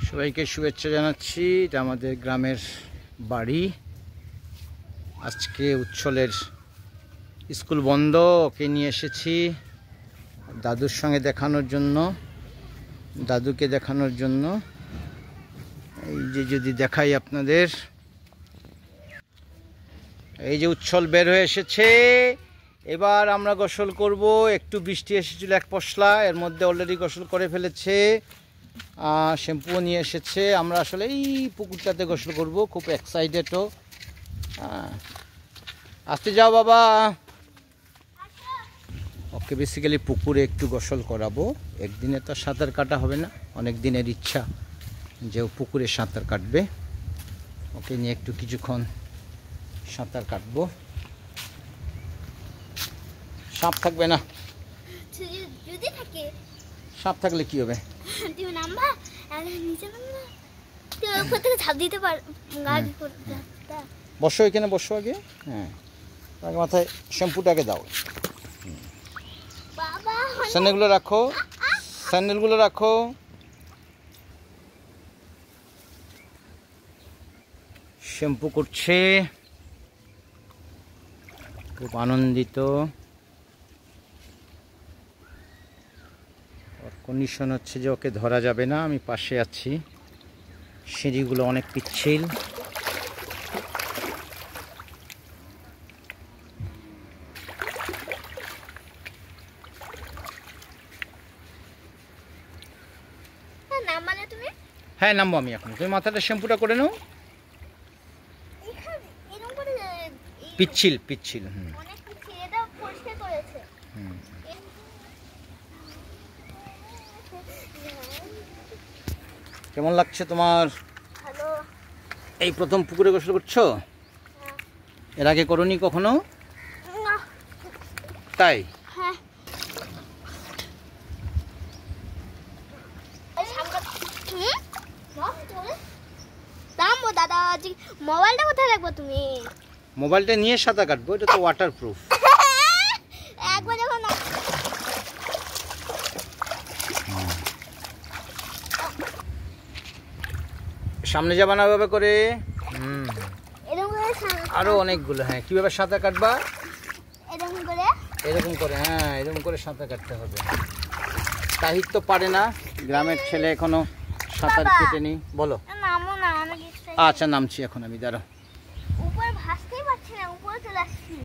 সবাইকে শুভেচ্ছা জানাচ্ছি। এটা আমাদের গ্রামের বাড়ি। আজকে উচ্ছলের স্কুল বন্ধ, ওকে নিয়ে এসেছি দাদুর সঙ্গে দেখানোর জন্য, দাদুকে দেখানোর জন্য। এই যে যদি দেখাই আপনাদের, এই যে উচ্ছল বের হয়ে এসেছে। এবার আমরা গোসল করব। একটু বৃষ্টি এসেছিল এক পশলা, এর মধ্যে অলরেডি গোসল করে ফেলেছে। শ্যাম্পুও নিয়ে এসেছে। আমরা আসলে এই পুকুরটাতে গোসল করব, খুব এক্সাইটেডও। আসতে যাও বাবা। ওকে বেসিক্যালি পুকুরে একটু গোসল করাবো। একদিনে তো সাঁতার কাটা হবে না, অনেক দিনের ইচ্ছা যে ও পুকুরে সাঁতার কাটবে। ওকে নিয়ে একটু কিছুক্ষণ সাঁতার কাটবো। সাপ থাকবে না? যদি থাকে। সাপ থাকলে কি হবে? তুমি নামবা, নিচে নামবা, তুমি উপর থেকে ঝাঁপ দিতে পার। বসো এখানে, বসো আগে। হ্যাঁ, আগে মাথায় শ্যাম্পুটাকে দাও। স্যান্ডেলগুলো রাখো, স্যান্ডেলগুলো রাখো। শ্যাম্পু করছে, খুব আনন্দিত। ওর কন্ডিশন হচ্ছে যে ওকে ধরা যাবে না, আমি পাশে আছি। সিঁড়িগুলো অনেক পিচ্ছিল। হ্যাঁ নামবো আমি এখন। তুমি মাথাটা শ্যাম্পুটা করে নাও। পিচ্ছিল পিচ্ছিল। কেমন লাগছে তোমার? এই প্রথম পুকুরে গোসল করছো? এর আগে করোনি কখনো? তাই? দাদা, মোবাইলটা কোথায় রাখবো তুমি? মোবাইলটা নিয়ে সাঁতার কাটবো, এটা তো ওয়াটার প্রুফ। একবার যখন সামনে যাবা না ভাবে করে। এরকম করে আরো অনেকগুলো। হ্যাঁ, কিভাবে সাঁতার কাটবা? এরকম করে, এরকম করে। হ্যাঁ, এরকম করে সাঁতার কাটতে হবে। তাহির তো পারে না, গ্রামের ছেলে এখনো সাঁতার কেটেনি। বলো। নামো না, আমি আচ্ছা নামছি এখন আমি, দাঁড়াও। উপরে ভাসতেই পারছি না, উপরে চলে আসছি।